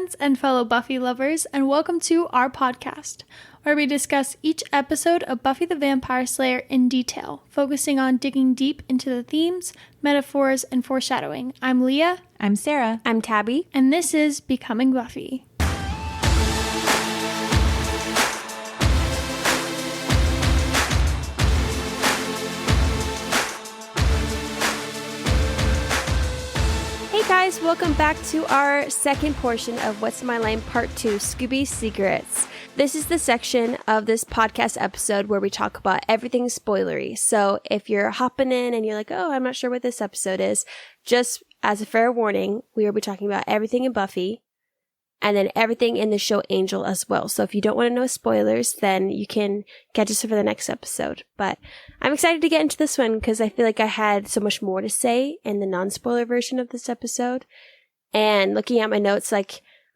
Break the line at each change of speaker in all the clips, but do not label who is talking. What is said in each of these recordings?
fans and fellow Buffy lovers, and welcome to our podcast, where we discuss each episode of Buffy the Vampire Slayer in detail, focusing on digging deep into the themes, metaphors, and foreshadowing. I'm Leah.
I'm Sarah.
I'm Tabby.
And this is Becoming Buffy.
Guys, welcome back to our second portion of What's in My Lane Part 2, Scooby Secrets. This is the section of this podcast episode where we talk about everything spoilery. So if you're hopping in and you're like, oh, I'm not sure what this episode is, just as a fair warning, we will be talking about everything in Buffy and then everything in the show Angel as well. So if you don't want to know spoilers, then you can catch us for the next episode. But I'm excited to get into this one because I feel like I had so much more to say in the non-spoiler version of this episode. And looking at my notes, I'm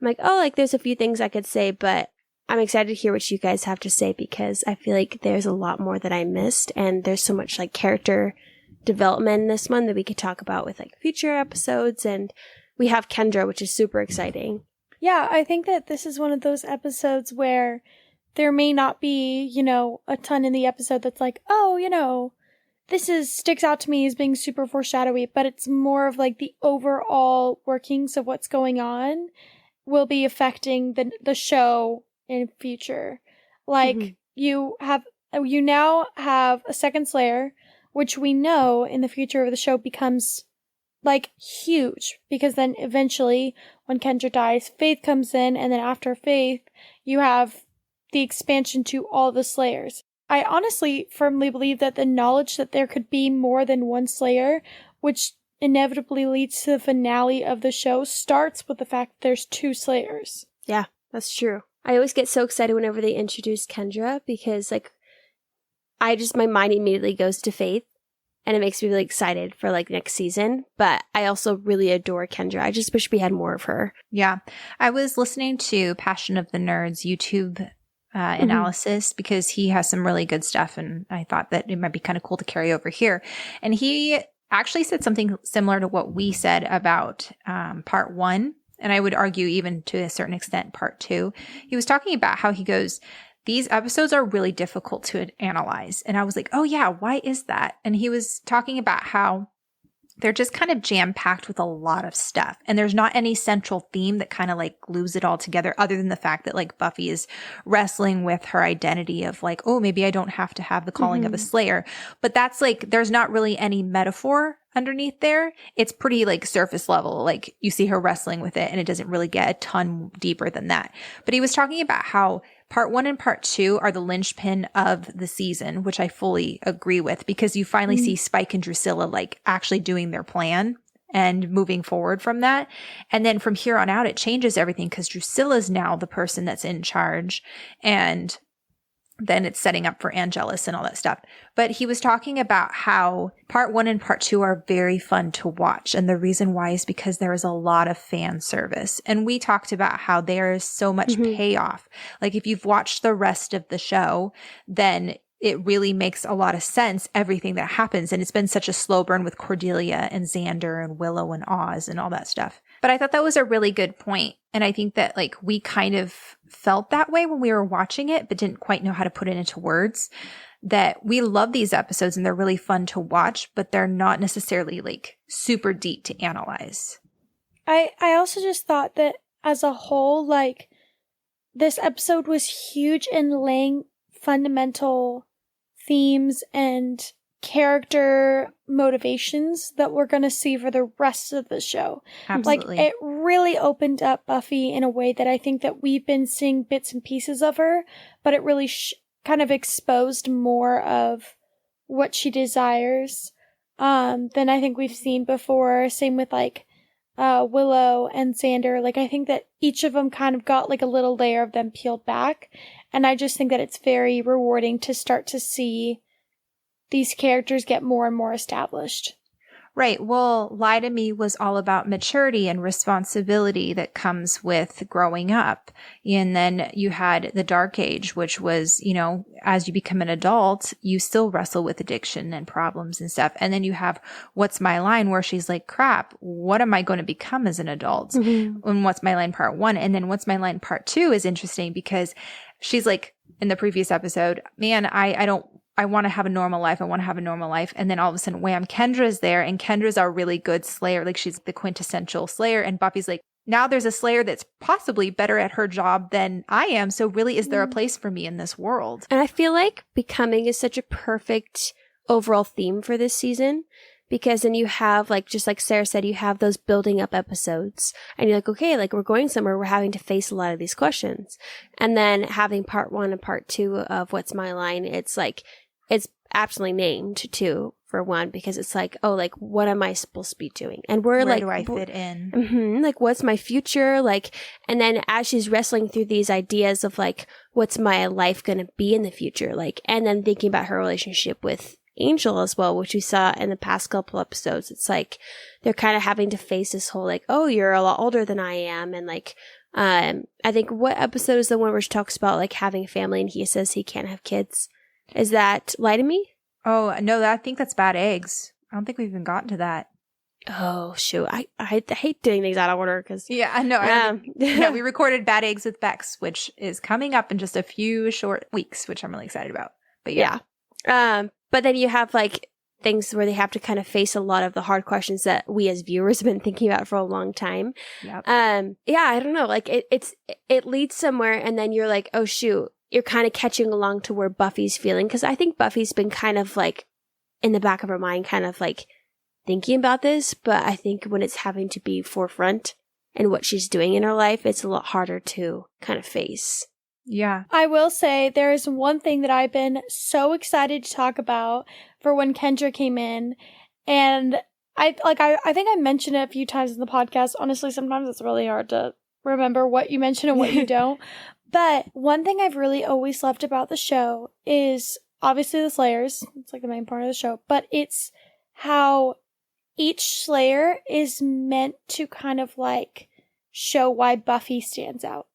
like, there's a few things I could say, but I'm excited to hear what you guys have to say because I feel like there's a lot more that I missed. And there's so much character development in this one that we could talk about with future episodes. And we have Kendra, which is super exciting.
Yeah, I think that this is one of those episodes where there may not be, a ton in the episode that's this sticks out to me as being super foreshadowy, but it's more of the overall workings of what's going on will be affecting the show in future. You now have a second Slayer, which we know in the future of the show becomes huge, because then eventually when Kendra dies, Faith comes in, and then after Faith, you have the expansion to all the Slayers. I honestly firmly believe that the knowledge that there could be more than one Slayer, which inevitably leads to the finale of the show, starts with the fact that there's two Slayers.
Yeah, that's true. I always get so excited whenever they introduce Kendra because my mind immediately goes to Faith. And it makes me really excited for next season. But I also really adore Kendra. I just wish we had more of her.
Yeah. I was listening to Passion of the Nerds YouTube analysis because he has some really good stuff. And I thought that it might be kind of cool to carry over here. And he actually said something similar to what we said about part 1. And I would argue even to a certain extent part 2. He was talking about how he goes, these episodes are really difficult to analyze. And I was like, oh yeah, why is that? And he was talking about how they're just kind of jam-packed with a lot of stuff. And there's not any central theme that kind of glues it all together other than the fact that Buffy is wrestling with her identity of oh, maybe I don't have to have the calling of a Slayer. But that's there's not really any metaphor underneath there. It's pretty surface level. You see her wrestling with it and it doesn't really get a ton deeper than that. But he was talking about how part 1 and part 2 are the linchpin of the season, which I fully agree with because you finally see Spike and Drusilla actually doing their plan and moving forward from that. And then from here on out, it changes everything because Drusilla's now the person that's in charge. And then it's setting up for Angelus and all that stuff. But he was talking about how part 1 and part 2 are very fun to watch. And the reason why is because there is a lot of fan service. And we talked about how there is so much payoff. If you've watched the rest of the show, then it really makes a lot of sense, everything that happens. And it's been such a slow burn with Cordelia and Xander and Willow and Oz and all that stuff. But I thought that was a really good point. And I think that we kind of felt that way when we were watching it, but didn't quite know how to put it into words. That we love these episodes and they're really fun to watch, but they're not necessarily super deep to analyze.
I also just thought that as a whole, this episode was huge in laying fundamental themes and character motivations that we're going to see for the rest of the show.
Absolutely.
It really opened up Buffy in a way that I think that we've been seeing bits and pieces of her, but it really kind of exposed more of what she desires than I think we've seen before. Same with Willow and Xander. I think that each of them kind of got a little layer of them peeled back. And I just think that it's very rewarding to start to see these characters get more and more established.
Right. Well, Lie to Me was all about maturity and responsibility that comes with growing up. And then you had The Dark Age, which was, you know, as you become an adult, you still wrestle with addiction and problems and stuff. And then you have What's My Line, where she's like, crap, what am I going to become as an adult?
Mm-hmm.
And What's My Line Part 1. And then What's My Line Part 2 is interesting because she's like, in the previous episode, man, I want to have a normal life. I want to have a normal life. And then all of a sudden, wham, Kendra's there. And Kendra's our really good slayer. Like, she's the quintessential slayer. And Buffy's like, now there's a slayer that's possibly better at her job than I am. So really, is there a place for me in this world?
And I feel like becoming is such a perfect overall theme for this season. Because then you have, like, just like Sarah said, you have those building up episodes. And you're like, okay, like, we're going somewhere. We're having to face a lot of these questions. And then having part 1 and part 2 of What's My Line, it's like, it's absolutely named too, for one, because it's like, oh, like, what am I supposed to be doing? And we're
Where
like,
do I fit in?
Mm-hmm, like, what's my future? Like, and then as she's wrestling through these ideas of like, what's my life going to be in the future? Like, and then thinking about her relationship with Angel as well, which we saw in the past couple episodes. It's like, they're kind of having to face this whole like, oh, you're a lot older than I am. And like, I think what episode is the one where she talks about like having a family and he says he can't have kids? Is that Lie to Me?
Oh, no, I think that's Bad Eggs. I don't think we've even gotten to that.
Oh, shoot. I hate doing things out of order because...
Yeah, I know. Yeah, we recorded Bad Eggs with Bex, which is coming up in just a few short weeks, which I'm really excited about. But yeah.
But then you have like things where they have to kind of face a lot of the hard questions that we as viewers have been thinking about for a long time.
Yep.
Yeah, I don't know. Like it leads somewhere and then you're like, oh, shoot. You're kind of catching along to where Buffy's feeling. Because I think Buffy's been kind of like in the back of her mind, kind of like thinking about this. But I think when it's having to be forefront and what she's doing in her life, it's a lot harder to kind of face.
Yeah.
I will say there is one thing that I've been so excited to talk about for when Kendra came in. And I think I mentioned it a few times in the podcast. Honestly, sometimes it's really hard to remember what you mention and what you don't. But one thing I've really always loved about the show is obviously the Slayers. It's like the main part of the show. But it's how each Slayer is meant to kind of like show why Buffy stands out.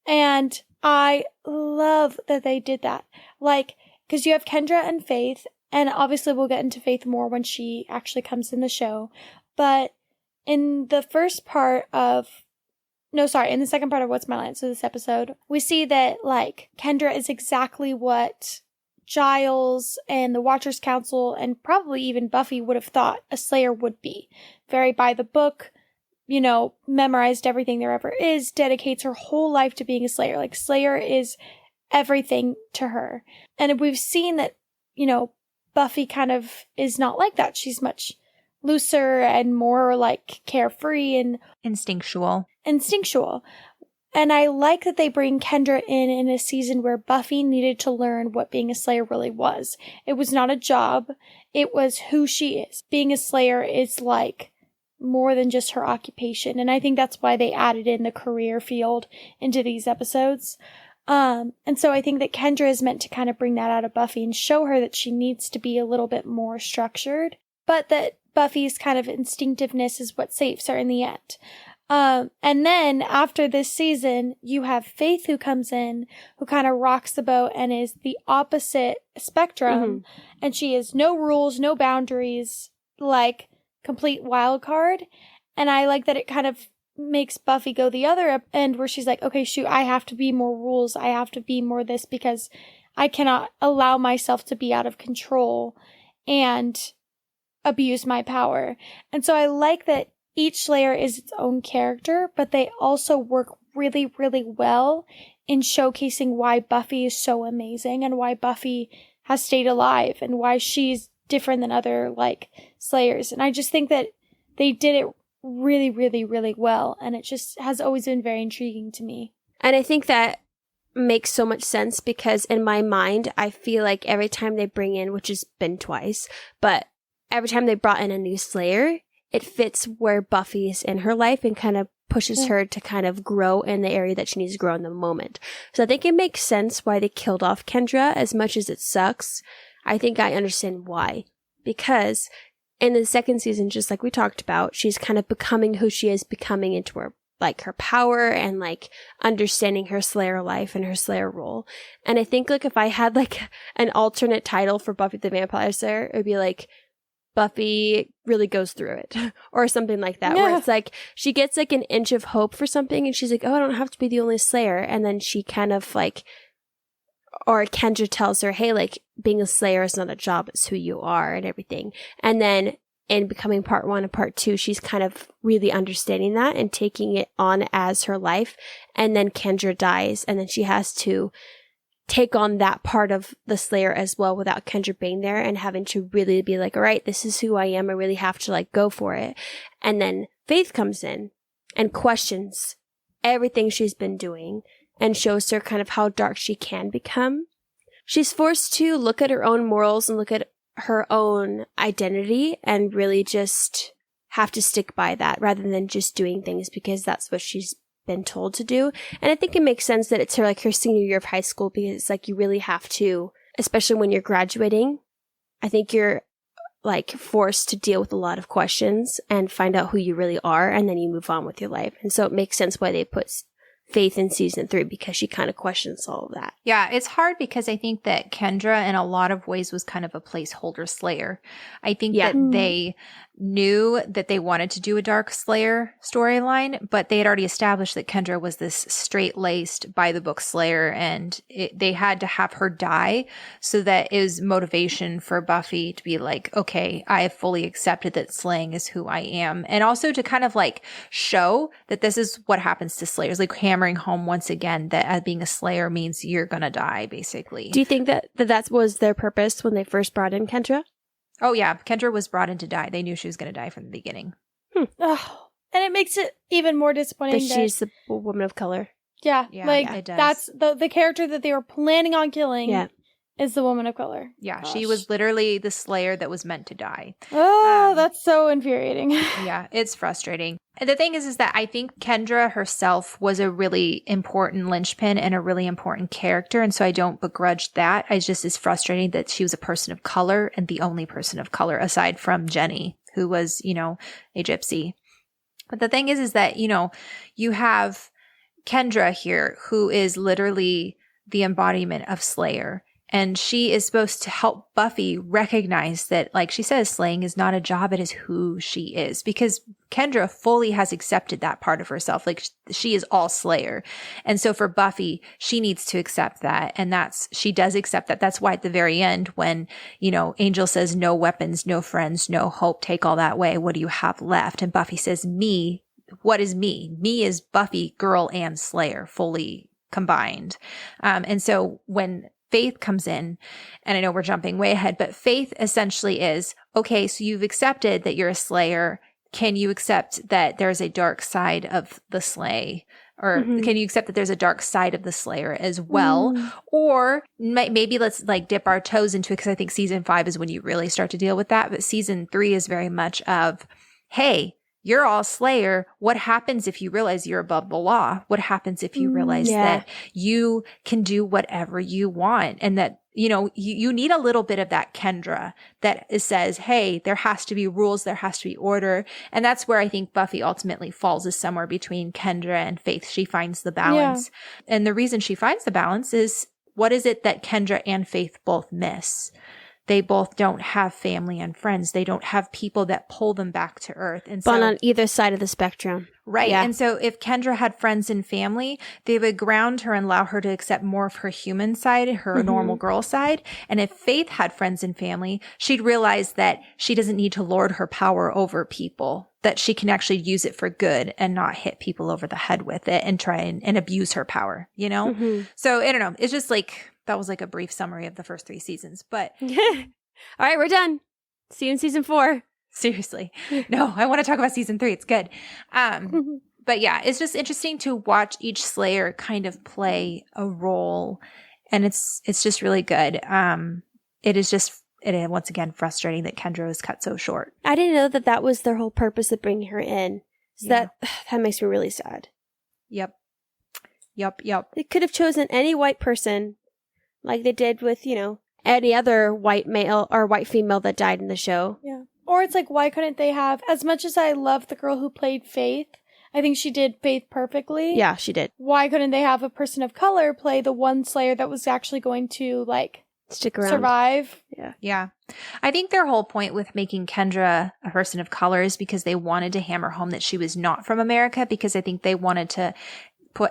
And I love that they did that. Like, because you have Kendra and Faith, and obviously we'll get into Faith more when she actually comes in the show. But in the second part of What's My Line, so this episode, we see that, like, Kendra is exactly what Giles and the Watchers Council and probably even Buffy would have thought a Slayer would be. Very by the book, you know, memorized everything there ever is, dedicates her whole life to being a Slayer. Like, Slayer is everything to her. And we've seen that, you know, Buffy kind of is not like that. She's much looser and more, like, carefree and
instinctual.
And I like that they bring Kendra in a season where Buffy needed to learn what being a Slayer really was. It was not a job. It was who she is. Being a Slayer is, like, more than just her occupation. And I think that's why they added in the career field into these episodes. And so I think that Kendra is meant to kind of bring that out of Buffy and show her that she needs to be a little bit more structured, but that Buffy's kind of instinctiveness is what saves her in the end. And then after this season, you have Faith who comes in, who kind of rocks the boat and is the opposite spectrum. Mm-hmm. And she has no rules, no boundaries, like complete wild card. And I like that it kind of makes Buffy go the other end where she's like, okay, shoot, I have to be more rules. I have to be more this because I cannot allow myself to be out of control and abuse my power. And so I like that each Slayer is its own character, but they also work really, really well in showcasing why Buffy is so amazing and why Buffy has stayed alive and why she's different than other, like, Slayers. And I just think that they did it really, really, really well. And it just has always been very intriguing to me.
And I think that makes so much sense because in my mind, I feel like every time they bring in, which has been twice, but every time they brought in a new Slayer, it fits where Buffy is in her life and kind of pushes her to kind of grow in the area that she needs to grow in the moment. So I think it makes sense why they killed off Kendra. As much as it sucks, I think I understand why. Because in the second season, just like we talked about, she's kind of becoming who she is becoming into her, like, her power and, like, understanding her Slayer life and her Slayer role. And I think, like, if I had, like, an alternate title for Buffy the Vampire Slayer, it would be, like, Buffy really goes through it or something like that, where it's like she gets like an inch of hope for something and she's like, oh, I don't have to be the only Slayer. And then she kind of like, or Kendra tells her, hey, like, being a Slayer is not a job, it's who you are and everything. And then in becoming part 1 and part 2, she's kind of really understanding that and taking it on as her life. And then Kendra dies and then she has to take on that part of the Slayer as well without Kendra being there and having to really be like, all right, this is who I am. I really have to like go for it. And then Faith comes in and questions everything she's been doing and shows her kind of how dark she can become. She's forced to look at her own morals and look at her own identity and really just have to stick by that rather than just doing things because that's what she's been told to do. And I think it makes sense that it's her like her senior year of high school because it's like you really have to, especially when you're graduating, I think you're like forced to deal with a lot of questions and find out who you really are, and then you move on with your life. And so it makes sense why they put Faith in season 3 because she kind of questions all of that.
Yeah, it's hard because I think that Kendra in a lot of ways was kind of a placeholder Slayer. I think that they knew that they wanted to do a dark Slayer storyline, but they had already established that Kendra was this straight-laced, by-the-book Slayer, and they had to have her die so that it was motivation for Buffy to be like, okay, I have fully accepted that slaying is who I am, and also to kind of like show that this is what happens to Slayers, like hammering home once again that being a Slayer means you're gonna die, basically.
Do you think that was their purpose when they first brought in Kendra?
Oh, yeah. Kendra was brought in to die. They knew she was going to die from the beginning.
Oh, and it makes it even more disappointing
that she's the woman of color.
Yeah, like,
it does.
that's the character that they were planning on killing is the woman of color.
Yeah, she was literally the Slayer that was meant to die.
Oh, that's so infuriating.
Yeah, it's frustrating. And the thing is that I think Kendra herself was a really important linchpin and a really important character. And so I don't begrudge that. It's just as frustrating that she was a person of color and the only person of color aside from Jenny, who was, you know, a gypsy. But the thing is that, you know, you have Kendra here, who is literally the embodiment of Slayer. And she is supposed to help Buffy recognize that, like she says, slaying is not a job. It is who she is. Because Kendra fully has accepted that part of herself. Like, she is all Slayer. And so for Buffy, she needs to accept that. And she does accept that. That's why at the very end, when, you know, Angel says, no weapons, no friends, no hope, take all that away. What do you have left? And Buffy says, me. What is me? Me is Buffy, girl, and Slayer, fully combined. And so when Faith comes in, and I know we're jumping way ahead, but Faith essentially is, okay, so you've accepted that you're a Slayer. Can you accept that there's a dark side of the slay? Or can you accept that there's a dark side of the Slayer as well? Or maybe let's like dip our toes into it, because I think season 5 is when you really start to deal with that. But season 3 is very much of, hey, you're all Slayer. What happens if you realize you're above the law? What happens if you realize that you can do whatever you want? And that, you know, you need a little bit of that Kendra that says, hey, there has to be rules. There has to be order. And that's where I think Buffy ultimately falls, is somewhere between Kendra and Faith. She finds the balance. Yeah. And the reason she finds the balance is, what is it that Kendra and Faith both miss? They both don't have family and friends. They don't have people that pull them back to earth. And so,
but on either side of the spectrum.
Right. Yeah. And so if Kendra had friends and family, they would ground her and allow her to accept more of her human side, her normal girl side. And if Faith had friends and family, she'd realize that she doesn't need to lord her power over people, that she can actually use it for good and not hit people over the head with it and try and abuse her power, you know? So I don't know. It's just like, that was like a brief summary of the first 3 seasons, but.
All right, we're done. See you in season 4.
Seriously. No, I want to talk about season 3. It's good. But yeah, it's just interesting to watch each Slayer kind of play a role, and it's just really good. It is once again frustrating that Kendra was cut so short.
I didn't know that was their whole purpose of bringing her in. So that makes me really sad.
Yep.
They could have chosen any white person, like they did with, you know, any other white male or white female that died in the show.
Yeah. Or it's like, why couldn't they have, as much as I love the girl who played Faith, I think she did Faith perfectly.
Yeah, she did.
Why couldn't they have a person of color play the one Slayer that was actually going to, like,
stick around,
survive?
Yeah. I think their whole point with making Kendra a person of color is because they wanted to hammer home that she was not from America, because I think they wanted to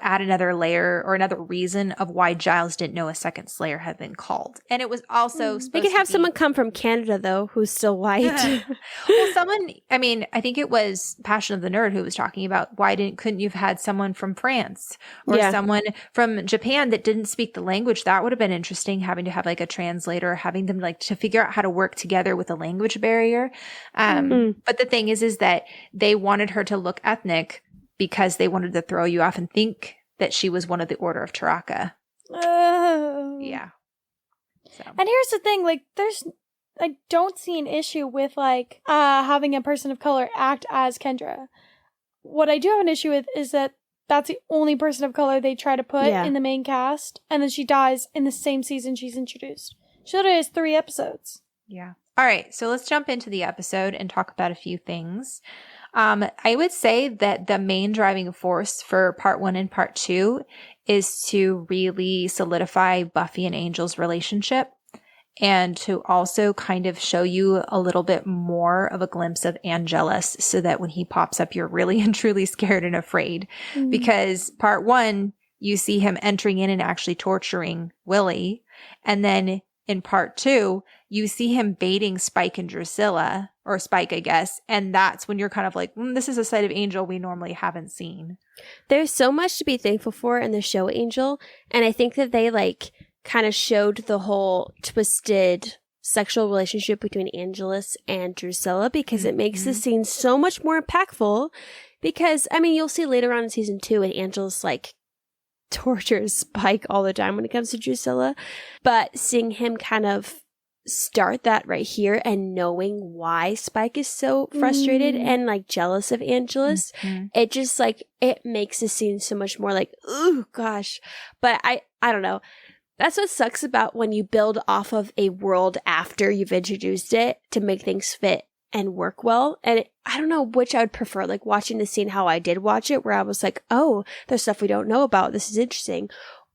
add another layer or another reason of why Giles didn't know a second Slayer had been called. And it was also supposed
they could have
to
someone come from Canada, though, who's still white.
Well, I think it was Passion of the Nerd who was talking about couldn't you have had someone from France or someone from Japan that didn't speak the language? That would have been interesting, having to have like a translator, having them like to figure out how to work together with a language barrier. But the thing is that they wanted her to look ethnic because they wanted to throw you off and think that she was one of the Order of Taraka. Yeah. So.
And here's the thing, like, I don't see an issue with, like, having a person of color act as Kendra. What I do have an issue with is that that's the only person of color they try to put in the main cast, and then she dies in the same season she's introduced. She literally has 3 episodes.
Yeah. All right, so let's jump into the episode and talk about a few things. I would say that the main driving force for part 1 and part 2 is to really solidify Buffy and Angel's relationship, and to also kind of show you a little bit more of a glimpse of Angelus, so that when he pops up, you're really and truly scared and afraid. Mm-hmm. Because part 1, you see him entering in and actually torturing Willie. And then in part 2, you see him baiting Spike and Drusilla, or Spike, I guess. And that's when you're kind of like, this is a side of Angel we normally haven't seen.
There's so much to be thankful for in the show Angel. And I think that they like kind of showed the whole twisted sexual relationship between Angelus and Drusilla, because it makes the scene so much more impactful. Because, I mean, you'll see later on in season 2, and Angelus like tortures Spike all the time when it comes to Drusilla. But seeing him kind of start that right here, and knowing why Spike is so frustrated and like jealous of Angelus, it just like, it makes the scene so much more like, ooh, gosh. But I don't know. That's what sucks about when you build off of a world after you've introduced it to make things fit and work well. And I don't know which I would prefer, like watching the scene how I did watch it, where I was like, oh, there's stuff we don't know about, this is interesting.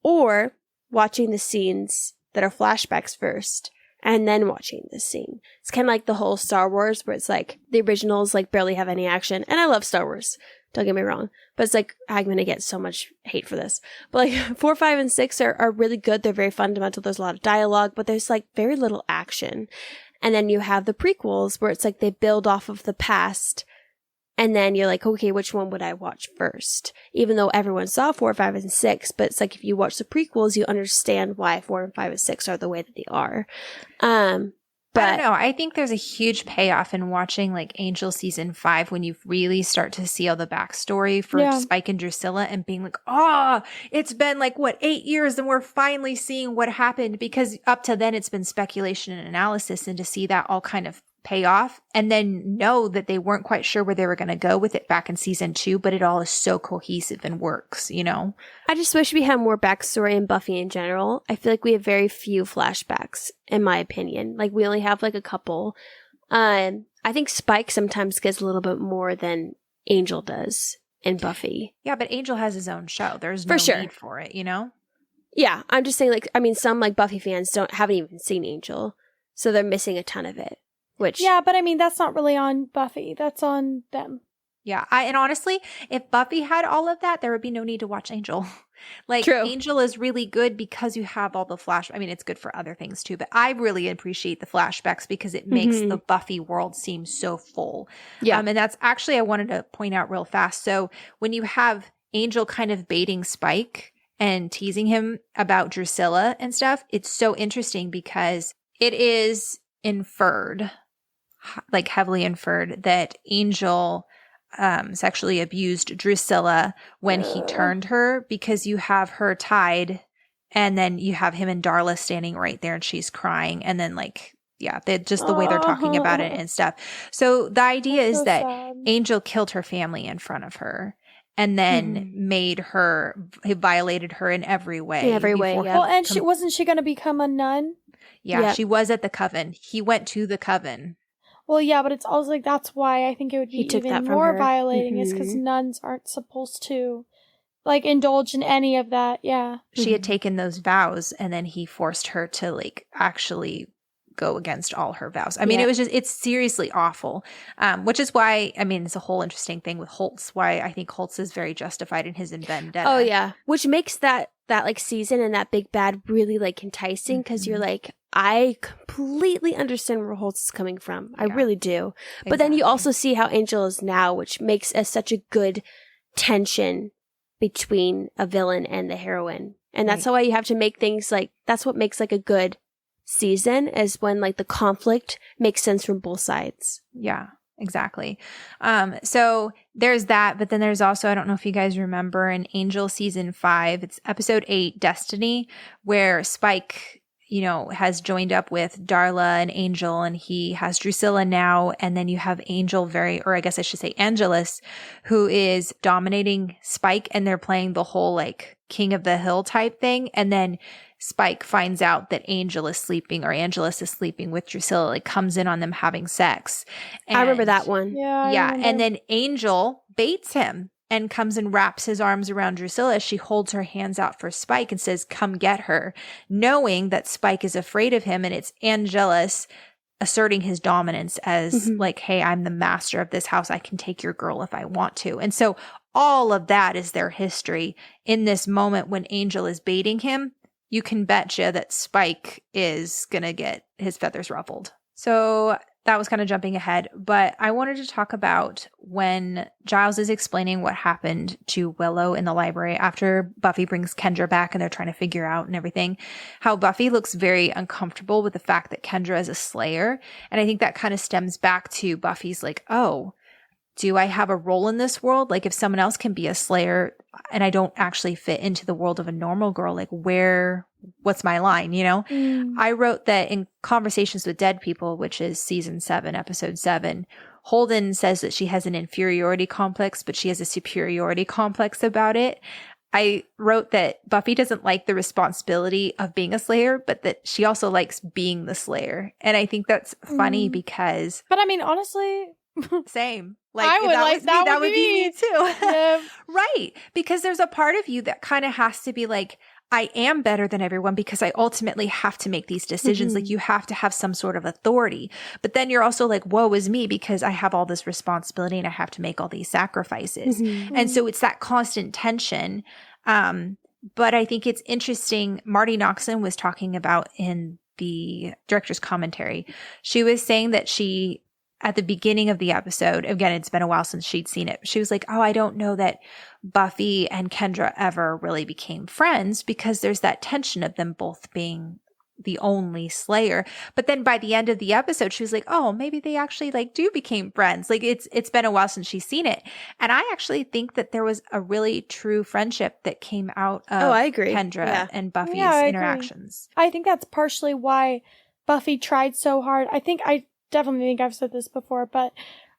Or watching the scenes that are flashbacks first, and then watching this scene. It's kind of like the whole Star Wars, where it's like the originals like barely have any action. And I love Star Wars, don't get me wrong. But it's like, I'm going to get so much hate for this. But like 4, 5, and 6 are really good. They're very fundamental. There's a lot of dialogue, but there's like very little action. And then you have the prequels, where it's like they build off of the past. And then you're like, okay, which one would I watch first? Even though everyone saw 4, 5, and 6, but it's like if you watch the prequels, you understand why 4 and 5 and 6 are the way that they are. But
I don't know. I think there's a huge payoff in watching like Angel season 5, when you really start to see all the backstory for Spike and Drusilla, and being like, it's been like, 8 years, and we're finally seeing what happened, because up to then it's been speculation and analysis, and to see that all kind of pay off, and then know that they weren't quite sure where they were going to go with it back in season 2, but it all is so cohesive and works, you know?
I just wish we had more backstory in Buffy in general. I feel like we have very few flashbacks, in my opinion. Like, we only have like a couple. I think Spike sometimes gets a little bit more than Angel does in Buffy.
Yeah, but Angel has his own show. There's no need for it, you know?
Yeah, I'm just saying, like, I mean, some like Buffy fans haven't even seen Angel, so they're missing a ton of it.
Yeah, but I mean, that's not really on Buffy. That's on them.
Yeah, and honestly, if Buffy had all of that, there would be no need to watch Angel. Like, True. Angel is really good because you have all the I mean, it's good for other things too, but I really appreciate the flashbacks because it makes the Buffy world seem so full. Yeah. And that's actually, I wanted to point out real fast. So when you have Angel kind of baiting Spike and teasing him about Drusilla and stuff, it's so interesting because it is inferred, like heavily inferred, that Angel sexually abused Drusilla when he turned her, because you have her tied, and then you have him and Darla standing right there, and she's crying, and then like, yeah, just the way they're talking about it and stuff. So the idea is that sad. Angel killed her family in front of her, and then violated her in every way.
In every way, yeah.
Well, and wasn't she going to become a nun?
Yeah, yep. She was at the coven. He went to the coven.
Well, yeah, but it's also like that's why I think it would be even more violating is because nuns aren't supposed to like indulge in any of that. Yeah.
She had taken those vows and then he forced her to like actually go against all her vows. I mean, it's seriously awful. Which is why, I mean, it's a whole interesting thing with Holtz, why I think Holtz is very justified in his vendetta.
Oh, yeah. Which makes that like season and that big bad really like enticing because you're like, I completely understand where Holtz is coming from. I really do. But then you also see how Angel is now, which makes such a good tension between a villain and the heroine. And that's why you have to make things like, that's what makes like a good season is when like the conflict makes sense from both sides.
Yeah, exactly. So there's that, but then there's also, I don't know if you guys remember in Angel season 5, it's episode 8, Destiny, where Spike, you know, has joined up with Darla and Angel, and he has Drusilla now. And then you have Angel or I guess I should say Angelus, who is dominating Spike, and they're playing the whole like King of the Hill type thing. And then Spike finds out that Angelus is sleeping with Drusilla, like comes in on them having sex. And,
I remember that one.
Yeah.
And then Angel baits him and comes and wraps his arms around Drusilla. She holds her hands out for Spike and says, come get her, knowing that Spike is afraid of him. And it's Angelus asserting his dominance as like, hey, I'm the master of this house. I can take your girl if I want to. And so all of that is their history. In this moment when Angel is baiting him, you can betcha that Spike is going to get his feathers ruffled. So that was kind of jumping ahead, but I wanted to talk about when Giles is explaining what happened to Willow in the library after Buffy brings Kendra back and they're trying to figure out and everything, how Buffy looks very uncomfortable with the fact that Kendra is a slayer. And I think that kind of stems back to Buffy's like, oh, do I have a role in this world? Like if someone else can be a slayer and I don't actually fit into the world of a normal girl, like what's my line, you know? I wrote that in Conversations with Dead People, which is season 7, episode 7, Holden says that she has an inferiority complex, but she has a superiority complex about it. I wrote that Buffy doesn't like the responsibility of being a slayer, but that she also likes being the slayer. And I think that's funny because...
But I mean, honestly...
Same. Like
I would
if that
like
was me,
that
that
would
would
be
be me too.
Yeah.
Right. Because there's a part of you that kind of has to be like, I am better than everyone because I ultimately have to make these decisions. Like you have to have some sort of authority. But then you're also like, woe is me because I have all this responsibility and I have to make all these sacrifices. And so it's that constant tension. But I think it's interesting. Marty Noxon was talking about in the director's commentary. She was saying that she, at the beginning of the episode, again, it's been a while since she'd seen it. She was like, oh, I don't know that Buffy and Kendra ever really became friends because there's that tension of them both being the only slayer. But then by the end of the episode, she was like, oh, maybe they actually like do became friends. Like it's been a while since she's seen it. And I actually think that there was a really true friendship that came out of
I agree.
Kendra and Buffy's
I
interactions.
I think that's partially why Buffy tried so hard. I definitely think I've said this before, but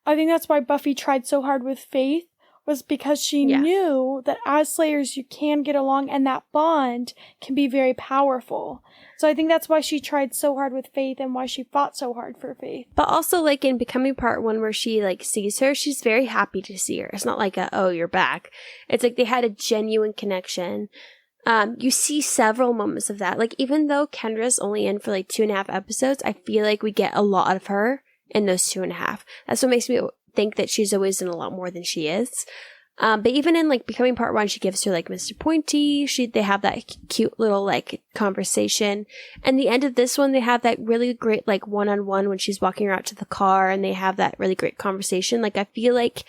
I think that's why Buffy tried so hard with Faith was because she knew that as slayers you can get along and that bond can be very powerful. So I think that's why she tried so hard with Faith and why she fought so hard for Faith.
But also like in Becoming Part 1 where she like sees her, she's very happy to see her. It's not like oh, you're back. It's like they had a genuine connection. You see several moments of that. Like, even though Kendra's only in for like 2.5 episodes, I feel like we get a lot of her in those 2.5. That's what makes me think that she's always in a lot more than she is. But even in like Becoming Part 1, she gives her like Mr. Pointy. They have that cute little like conversation. And the end of this one, they have that really great like one-on-one when she's walking her out to the car and they have that really great conversation. Like, I feel like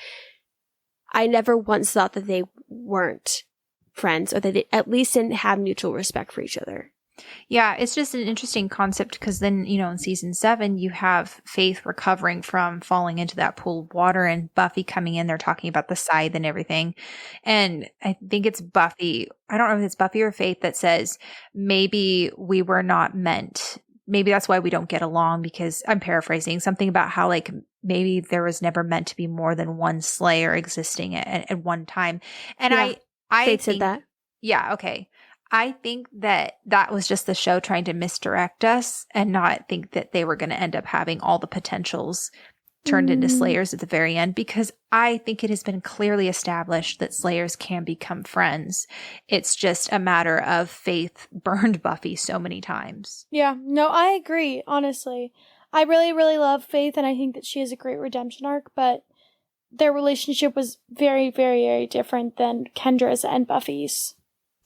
I never once thought that they weren't friends or that they at least didn't have mutual respect for each other.
Yeah, it's just an interesting concept because then, you know, in season 7, you have Faith recovering from falling into that pool of water and Buffy coming in. They're talking about the scythe and everything. And I think it's Buffy. I don't know if it's Buffy or Faith that says, maybe we were not meant. Maybe that's why we don't get along because I'm paraphrasing something about how like maybe there was never meant to be more than one slayer existing at one time. And
I
Faith
said that.
Yeah. Okay. I think that was just the show trying to misdirect us and not think that they were going to end up having all the potentials turned into Slayers at the very end, because I think it has been clearly established that Slayers can become friends. It's just a matter of Faith burned Buffy so many times.
Yeah, no, I agree, honestly. I really, really love Faith, and I think that she has a great redemption arc, but their relationship was very, very, very different than Kendra's and Buffy's.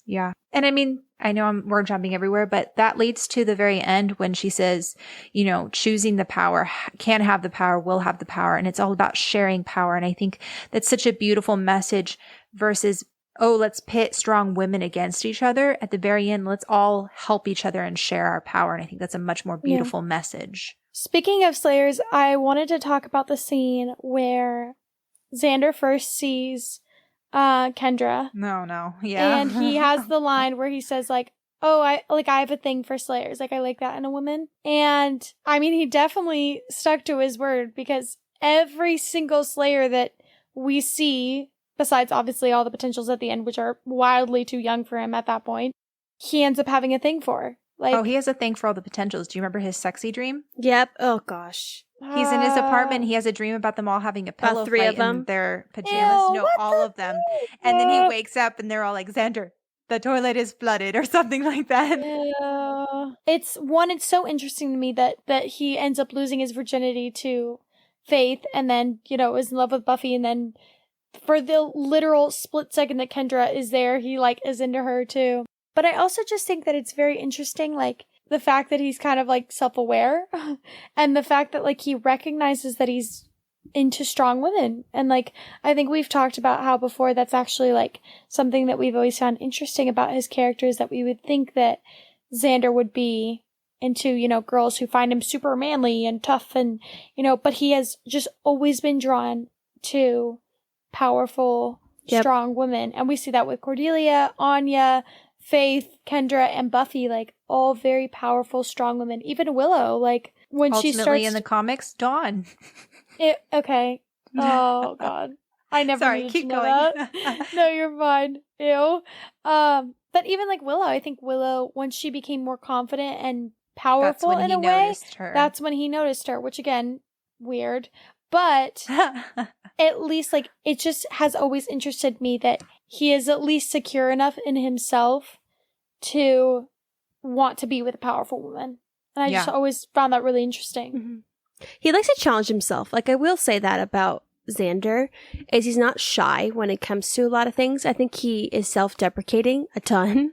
Yeah. And I mean, I know we're jumping everywhere, but that leads to the very end when she says, you know, choosing the power, can have the power, will have the power. And it's all about sharing power. And I think that's such a beautiful message versus, oh, let's pit strong women against each other. At the very end, let's all help each other and share our power. And I think that's a much more beautiful message.
Speaking of Slayers, I wanted to talk about the scene where Xander first sees Kendra.
No. Yeah.
And he has the line where he says, like, oh, I have a thing for Slayers. Like, I like that in a woman. And I mean, he definitely stuck to his word, because every single Slayer that we see, besides obviously all the potentials at the end, which are wildly too young for him at that point, he ends up having a thing for. Like,
oh, he has a thing for all the potentials. Do you remember his sexy dream?
Yep. Oh, gosh.
He's in his apartment. He has a dream about them all having a pillow
three
fight
of them?
in their pajamas.
Ew,
No, all of them. And then he wakes up and they're all like, Xander, the toilet is flooded or something like that.
Yeah. It's so interesting to me that he ends up losing his virginity to Faith, and then, you know, is in love with Buffy, and then for the literal split second that Kendra is there, he like is into her too. But I also just think that it's very interesting, like, the fact that he's kind of like self-aware and the fact that like he recognizes that he's into strong women. And like, I think we've talked about how before that's actually like something that we've always found interesting about his characters, that we would think that Xander would be into, you know, girls who find him super manly and tough and, you know, but he has just always been drawn to powerful, strong women. And we see that with Cordelia, Anya, Faith, Kendra, and Buffy, like, all very powerful, strong women. Even Willow, like, when
Ultimately,
she starts
in the comics, Dawn.
Okay. Oh, God. I never
Sorry,
needed
keep
to know
going.
that. No, you're fine. Ew. But even, like, Willow, I think Willow, when she became more confident and powerful in a way, that's when he noticed her, which, again, weird. But at least, like, it just has always interested me that he is at least secure enough in himself to want to be with a powerful woman. And I just always found that really interesting.
Mm-hmm. He likes to challenge himself. Like, I will say that about Xander, is he's not shy when it comes to a lot of things. I think he is self-deprecating a ton.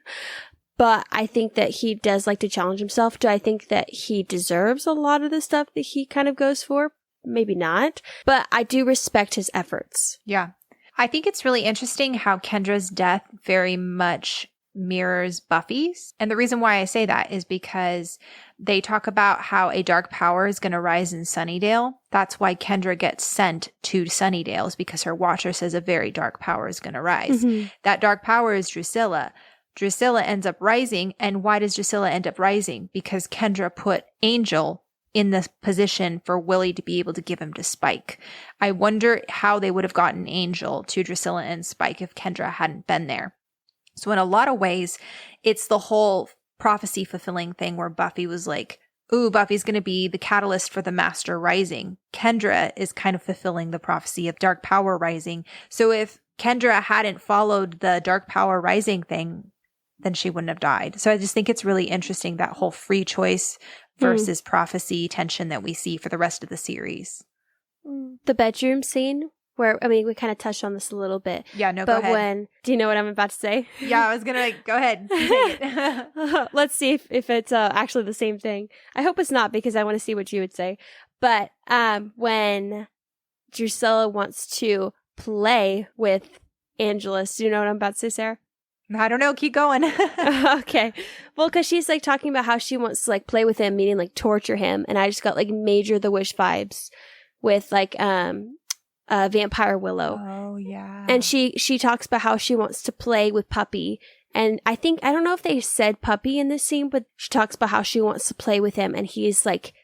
But I think that he does like to challenge himself. Do I think that he deserves a lot of the stuff that he kind of goes for? Maybe not. But I do respect his efforts.
Yeah. I think it's really interesting how Kendra's death very much mirrors Buffy's. And the reason why I say that is because they talk about how a dark power is going to rise in Sunnydale. That's why Kendra gets sent to Sunnydale, is because her watcher says a very dark power is going to rise. Mm-hmm. That dark power is Drusilla. Drusilla ends up rising. And why does Drusilla end up rising? Because Kendra put Angel in this position for Willie to be able to give him to Spike. I wonder how they would have gotten Angel to Drusilla and Spike if Kendra hadn't been there. So in a lot of ways, it's the whole prophecy fulfilling thing where Buffy was like, ooh, Buffy's going to be the catalyst for the Master rising. Kendra is kind of fulfilling the prophecy of dark power rising. So if Kendra hadn't followed the dark power rising thing, then she wouldn't have died. So I just think it's really interesting, that whole free choice versus prophecy tension that we see for the rest of the series.
The bedroom scene where, I mean, we kind of touched on this a little bit.
Yeah, no,
but
go ahead.
Do you know what I'm about to say?
Yeah, I was going to like, go ahead. Say it.
Let's see if it's actually the same thing. I hope it's not, because I want to see what you would say. But when Drusilla wants to play with Angelus, do you know what I'm about to say, Sarah?
I don't know. Keep going.
Okay. Well, because she's like talking about how she wants to like play with him, meaning like torture him. And I just got like major The Wish vibes with like Vampire Willow.
Oh, yeah.
And she talks about how she wants to play with Puppy. And I don't know if they said Puppy in this scene, but she talks about how she wants to play with him. And he's like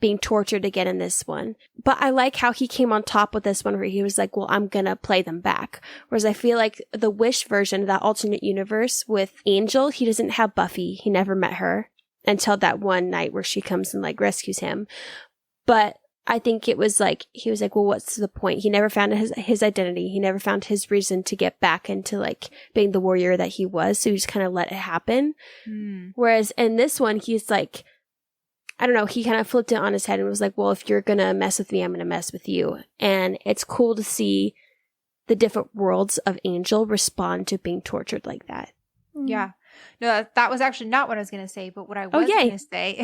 being tortured again in this one. But I like how he came on top with this one where he was like, well, I'm gonna play them back. Whereas I feel like the Wish version, that alternate universe with Angel, he doesn't have Buffy. He never met her until that one night where she comes and like rescues him. But I think it was like, he was like, well, what's the point? He never found his identity. He never found his reason to get back into like being the warrior that he was. So he just kind of let it happen. Whereas in this one, he's like, I don't know, he kind of flipped it on his head and was like, well, if you're going to mess with me, I'm going to mess with you. And it's cool to see the different worlds of Angel respond to being tortured like that.
Yeah. No, that was actually not what I was going to say, but what I was going to say,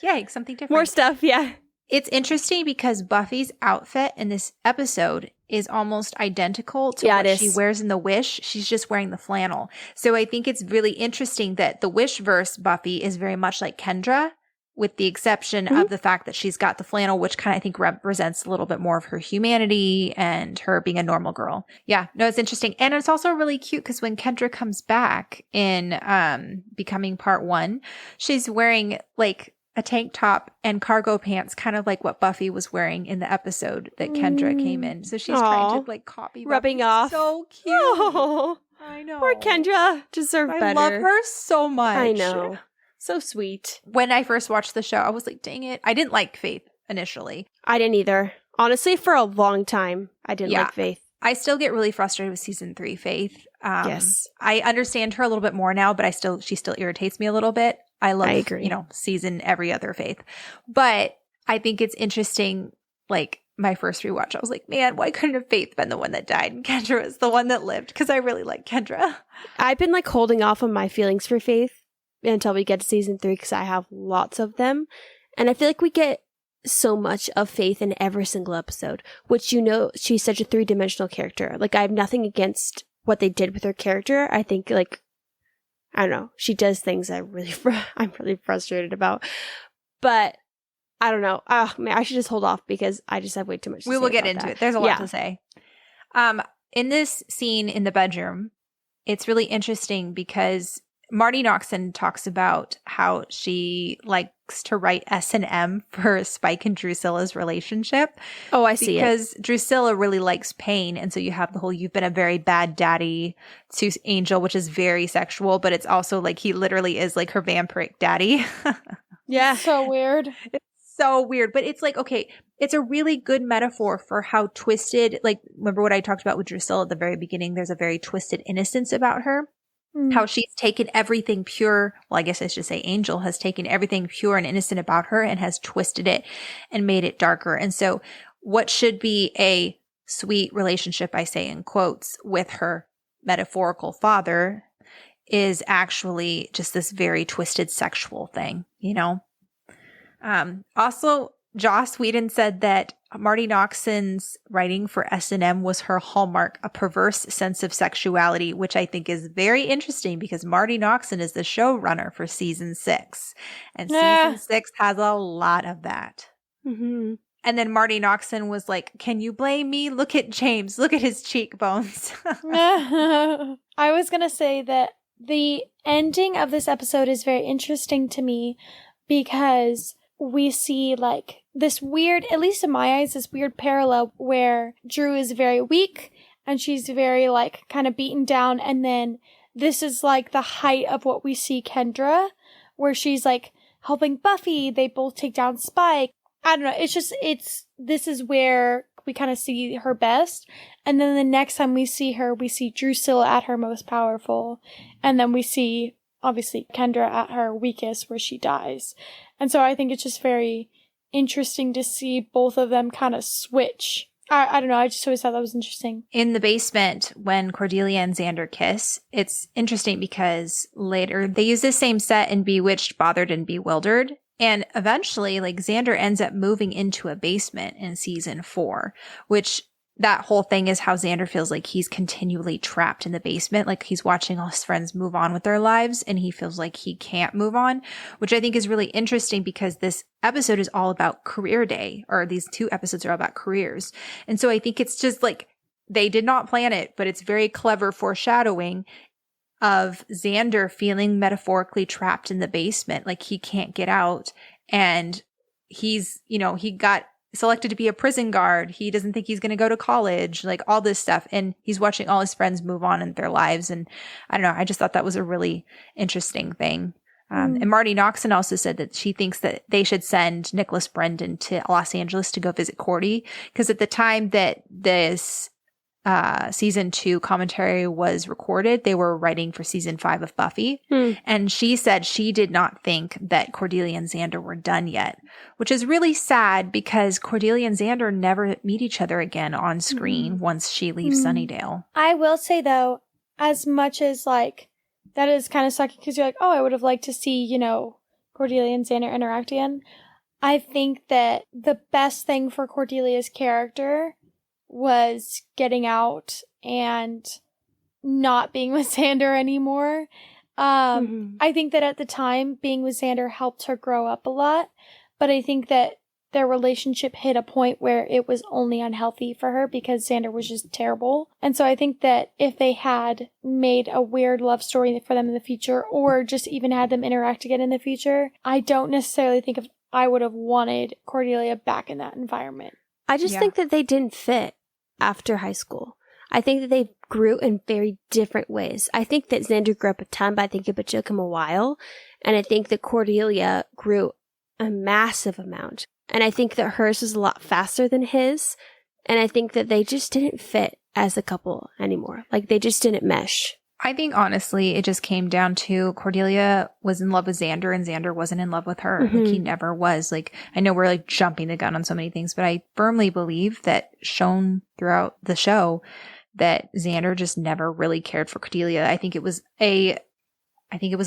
yay, something different.
More stuff, yeah.
It's interesting because Buffy's outfit in this episode is almost identical to what she wears in the Wish. She's just wearing the flannel. So I think it's really interesting that the Wish-verse Buffy is very much like Kendra, with the exception of the fact that she's got the flannel, which kind of, I think, represents a little bit more of her humanity and her being a normal girl. Yeah, no, it's interesting. And it's also really cute because when Kendra comes back in Becoming Part 1, she's wearing like a tank top and cargo pants, kind of like what Buffy was wearing in the episode that Kendra came in. So she's trying to like copy
rubbing
Buffy.
off.
So cute.
Oh,
I know.
poor Kendra. Deserved better.
I love her so much.
I know. So sweet.
When I first watched the show, I was like, dang it. I didn't like Faith initially.
I didn't either. Honestly, for a long time, I didn't like Faith.
I still get really frustrated with season 3 Faith.
Yes.
I understand her a little bit more now, but she still irritates me a little bit. I agree. Season every other Faith. But I think it's interesting, like my first rewatch, I was like, man, why couldn't have Faith been the one that died and Kendra was the one that lived? Because I really like Kendra.
I've been like holding off on my feelings for Faith until we get to season 3 because I have lots of them. And I feel like we get so much of Faith in every single episode, which, she's such a 3-dimensional character. Like, I have nothing against what they did with her character. I think, like, I don't know, she does things I'm really frustrated about. But I don't know. Oh, man, I should just hold off because I just have way too much to say.
We will get into it. There's a lot to say. In this scene in the bedroom, it's really interesting because Marty Noxon talks about how she likes to write S&M for Spike and Drusilla's relationship.
Oh, I see.
Because Drusilla really likes pain. And so you have the whole, you've been a very bad daddy to Angel, which is very sexual, but it's also like he literally is like her vampiric daddy.
Yeah.
So weird.
It's so weird. But it's like, okay, it's a really good metaphor for how twisted, like, remember what I talked about with Drusilla at the very beginning? There's a very twisted innocence about her. How she's taken everything pure. Well, I guess I should say Angel has taken everything pure and innocent about her and has twisted it and made it darker. And so what should be a sweet relationship, I say in quotes, with her metaphorical father is actually just this very twisted sexual thing, Also, Joss Whedon said that Marty Noxon's writing for S&M was her hallmark, a perverse sense of sexuality, which I think is very interesting because Marty Noxon is the showrunner for season 6. And season 6 has a lot of that.
Mm-hmm.
And then Marty Noxon was like, can you blame me? Look at James. Look at his cheekbones.
I was going to say that the ending of this episode is very interesting to me because we see like this weird, at least in my eyes, this weird parallel where Drew is very weak and she's very like kind of beaten down. And then this is like the height of what we see Kendra, where she's like helping Buffy. They both take down Spike. I don't know. This is where we kind of see her best. And then the next time we see her, we see Drusilla at her most powerful. And then we see obviously Kendra at her weakest where she dies. And so I think it's just very interesting to see both of them kind of switch. I don't know. I just always thought that was interesting.
In the basement, when Cordelia and Xander kiss, it's interesting because later they use the same set in Bewitched, Bothered, and Bewildered. And eventually, like, Xander ends up moving into a basement in season 4, which that whole thing is how Xander feels like he's continually trapped in the basement. Like he's watching all his friends move on with their lives and he feels like he can't move on, which I think is really interesting because this episode is all about career day, or these 2 episodes are all about careers. And so I think it's just like they did not plan it, but it's very clever foreshadowing of Xander feeling metaphorically trapped in the basement. Like he can't get out. And he's, he got selected to be a prison guard. He doesn't think he's going to go to college, like all this stuff. And he's watching all his friends move on in their lives. And I don't know, I just thought that was a really interesting thing. And Marty Noxon also said that she thinks that they should send Nicholas Brendan to Los Angeles to go visit Cordy. Because at the time that this season 2 commentary was recorded, they were writing for season 5 of Buffy. And she said she did not think that Cordelia and Xander were done yet, which is really sad because Cordelia and Xander never meet each other again on screen once she leaves Sunnydale.
I will say, though, as much as, like, that is kind of sucky because you're like, oh, I would have liked to see, Cordelia and Xander interact again. I think that the best thing for Cordelia's character was getting out and not being with Xander anymore. I think that at the time, being with Xander helped her grow up a lot, but I think that their relationship hit a point where it was only unhealthy for her because Xander was just terrible. And so I think that if they had made a weird love story for them in the future, or just even had them interact again in the future, I don't necessarily think I would have wanted Cordelia back in that environment.
I just think that they didn't fit after high school. I think that they grew in very different ways. I think that Xander grew up a ton, but I think it took him a while. And I think that Cordelia grew a massive amount. And I think that hers was a lot faster than his. And I think that they just didn't fit as a couple anymore. Like, they just didn't mesh.
I think, honestly, it just came down to Cordelia was in love with Xander and Xander wasn't in love with her. Like, he never was. Like, I know we're, like, jumping the gun on so many things, but I firmly believe that shown throughout the show that Xander just never really cared for Cordelia. I think it was a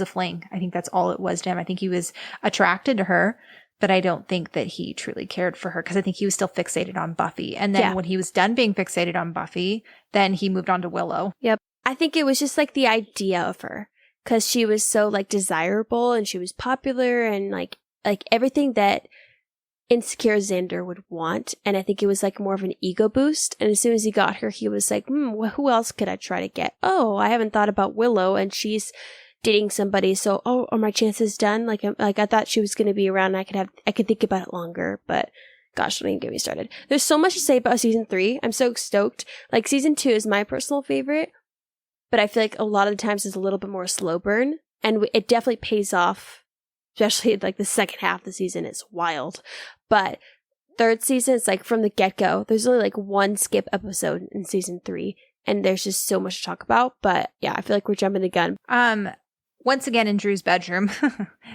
fling. I think that's all it was to him. I think he was attracted to her, but I don't think that he truly cared for her because I think he was still fixated on Buffy. And then when he was done being fixated on Buffy, then he moved on to Willow.
Yep. I think it was just like the idea of her because she was so like desirable and she was popular and like everything that insecure Xander would want. And I think it was like more of an ego boost. And as soon as he got her, he was like, who else could I try to get? Oh, I haven't thought about Willow and she's dating somebody. So, are my chances done? Like I thought she was going to be around and I could think about it longer, but gosh, don't even get me started. There's so much to say about season 3. I'm so stoked. Like, season 2 is my personal favorite, but I feel like a lot of the times it's a little bit more slow burn, and it definitely pays off, especially like the second half of the season. It's wild. But third season, it's like from the get-go, there's only like one skip episode in season 3, and there's just so much to talk about. But yeah, I feel like we're jumping the gun.
Once again in Drew's bedroom,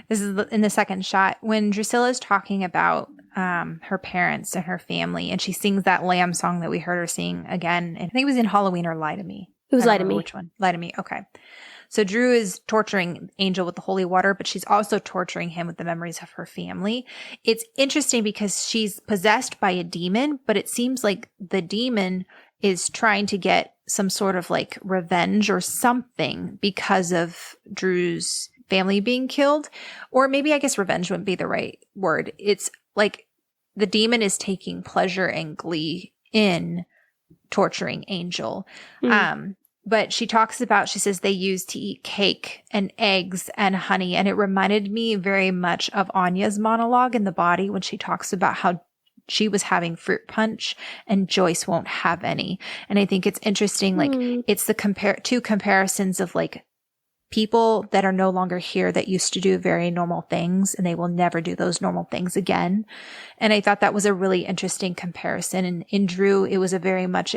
this is in the second shot, when Drusilla's talking about her parents and her family, and she sings that Lamb song that we heard her sing again. I think it was in Halloween or Lie to Me.
It was Lie to Me.
Which one? Lie to Me. Okay. So Drew is torturing Angel with the holy water, but she's also torturing him with the memories of her family. It's interesting because she's possessed by a demon, but it seems like the demon is trying to get some sort of like revenge or something because of Drew's family being killed. Or maybe I guess revenge wouldn't be the right word. It's like the demon is taking pleasure and glee in torturing Angel. But she says they used to eat cake and eggs and honey. And it reminded me very much of Anya's monologue in The Body when she talks about how she was having fruit punch and Joyce won't have any. And I think it's interesting, like it's the two comparisons of like people that are no longer here that used to do very normal things and they will never do those normal things again. And I thought that was a really interesting comparison. And in Drew, it was a very much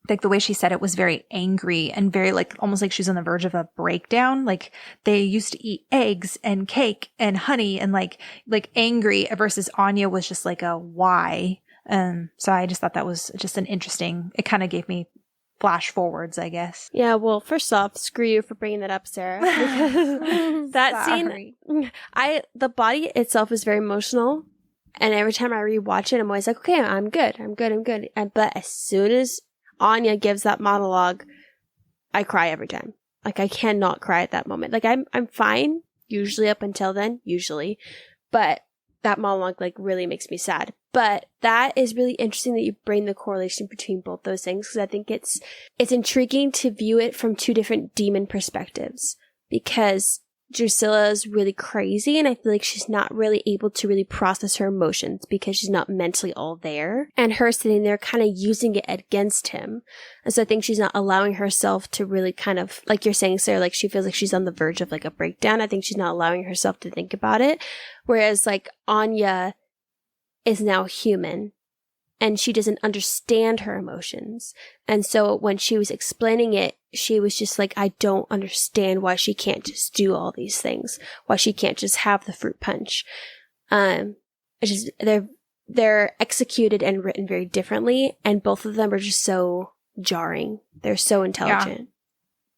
like the way she said it was very angry and very like almost like she's on the verge of a breakdown. Like they used to eat eggs and cake and honey and like angry versus Anya was just like a why. So I just thought that was just an interesting, it kind of gave me flash forwards, I guess.
Yeah, well, first off, screw you for bringing that up, Sarah. Because that scene, the body itself is very emotional. And every time I rewatch it, I'm always like, okay, I'm good. But as soon as Anya gives that monologue, I cry every time. Like, I cannot cry at that moment. Like, I'm fine, usually up until then, but that monologue, like, really makes me sad. But that is really interesting that you bring the correlation between both those things, because I think it's intriguing to view it from two different demon perspectives. Because Drusilla's really crazy, and I feel like she's not really able to really process her emotions because she's not mentally all there. And her sitting there kind of using it against him. And so I think she's not allowing herself to really kind of, like you're saying, Sarah, like she feels like she's on the verge of like a breakdown. I think she's not allowing herself to think about it. Whereas like Anya is now human. And she doesn't understand her emotions. And so when she was explaining it, she was just like, I don't understand why she can't just do all these things. Why she can't just have the fruit punch. It's just, they're executed and written very differently. And both of them are just so jarring. They're so intelligent.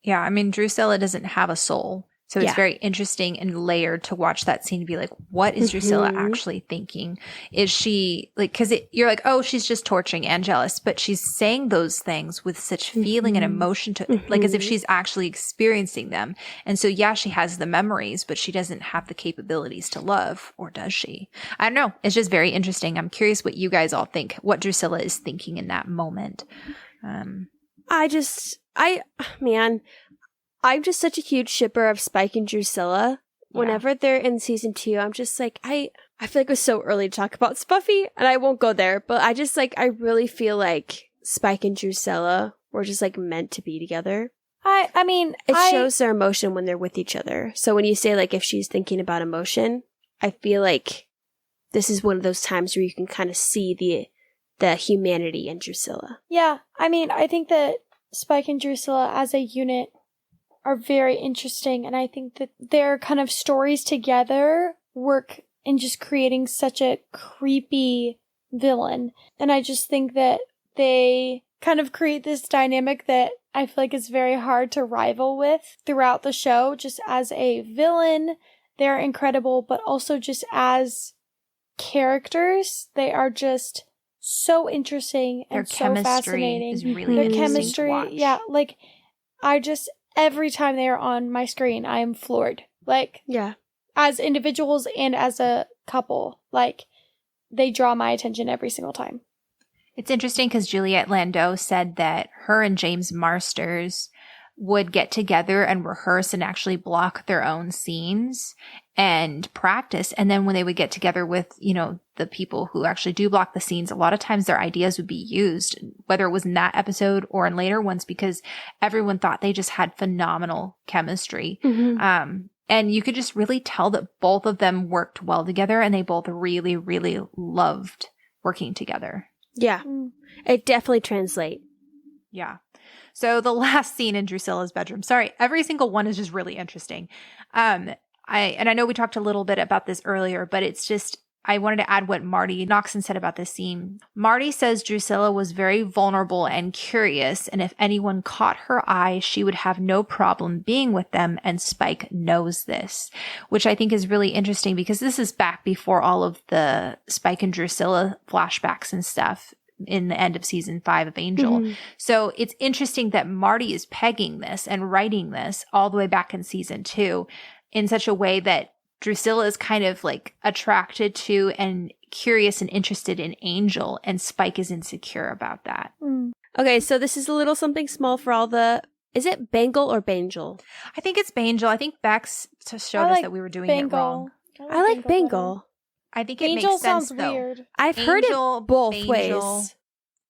Yeah. I mean, Drusilla doesn't have a soul. So it's very interesting and layered to watch that scene and be like, what is Drusilla actually thinking? Is she like, because you're like, oh, she's just torturing Angelus, but she's saying those things with such feeling and emotion to like as if she's actually experiencing them. And so, yeah, she has the memories, but she doesn't have the capabilities to love, or does she? I don't know. It's just very interesting. I'm curious what you guys all think, what Drusilla is thinking in that moment.
I'm just such a huge shipper of Spike and Drusilla.
Yeah.
Whenever they're in season 2, I'm just like, I feel like it was so early to talk about Buffy, and I won't go there, but I just like, I really feel like Spike and Drusilla were just like meant to be together.
I mean,
it shows their emotion when they're with each other. So when you say like, if she's thinking about emotion, I feel like this is one of those times where you can kind of see the humanity in Drusilla.
Yeah, I mean, I think that Spike and Drusilla as a unit are very interesting, and I think that their kind of stories together work in just creating such a creepy villain. And I just think that they kind of create this dynamic that I feel like is very hard to rival with throughout the show. Just as a villain, they're incredible, but also just as characters, they are just so interesting and so fascinating.
Is really
their
interesting
chemistry,
to watch.
yeah, like every time they are on my screen, I am floored. Like,
yeah,
as individuals and as a couple, like, they draw my attention every single time.
It's interesting because Juliette Landau said that her and James Marsters would get together and rehearse and actually block their own scenes and practice. And then when they would get together with, the people who actually do block the scenes, a lot of times their ideas would be used, whether it was in that episode or in later ones, because everyone thought they just had phenomenal chemistry. And you could just really tell that both of them worked well together, and they both really, really loved working together.
Yeah, it definitely translates.
Yeah. So the last scene in Drusilla's bedroom. Sorry, every single one is just really interesting. I know we talked a little bit about this earlier, but it's just, I wanted to add what Marty Noxon said about this scene. Marty says Drusilla was very vulnerable and curious, and if anyone caught her eye, she would have no problem being with them, and Spike knows this, which I think is really interesting because this is back before all of the Spike and Drusilla flashbacks and stuff in the end of season 5 of Angel. So it's interesting that Marty is pegging this and writing this all the way back in season 2 in such a way that Drusilla is kind of like attracted to and curious and interested in Angel, and Spike is insecure about that.
Okay, so this is a little something small for all the... Is it Bangle or Bangel?
I think it's Bangel. I think Bex showed us that we were doing it wrong.
I like Bangle.
I think it
Angel
makes sense,
sounds
though.
weird.
I've heard it both ways.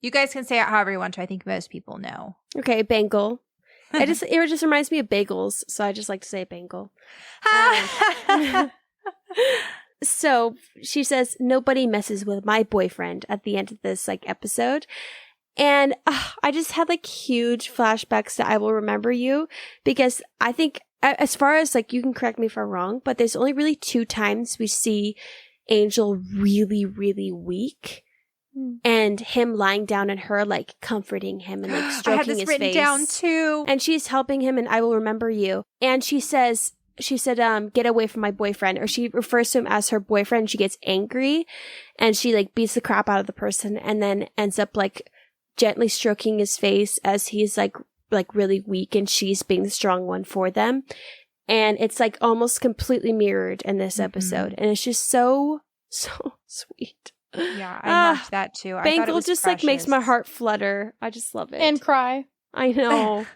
You guys can say it however you want to. I think most people know.
Okay, Bangle. It just reminds me of bagels, so I just like to say Bangle. So she says, nobody messes with my boyfriend at the end of this episode. And I just had huge flashbacks to I Will Remember You, because I think as far as you can correct me if I'm wrong, but there's only really 2 times we see Angel really, really weak. And him lying down and her comforting him and stroking his face. I had this written
down too.
And she's helping him and I Will Remember You. And she said, get away from my boyfriend. Or she refers to him as her boyfriend. She gets angry and she beats the crap out of the person and then ends up gently stroking his face as he's really weak and she's being the strong one for them. And it's almost completely mirrored in this episode. And it's just so sweet.
Yeah, I loved that too.
Bangle just makes my heart flutter. I just love it.
And cry.
I know.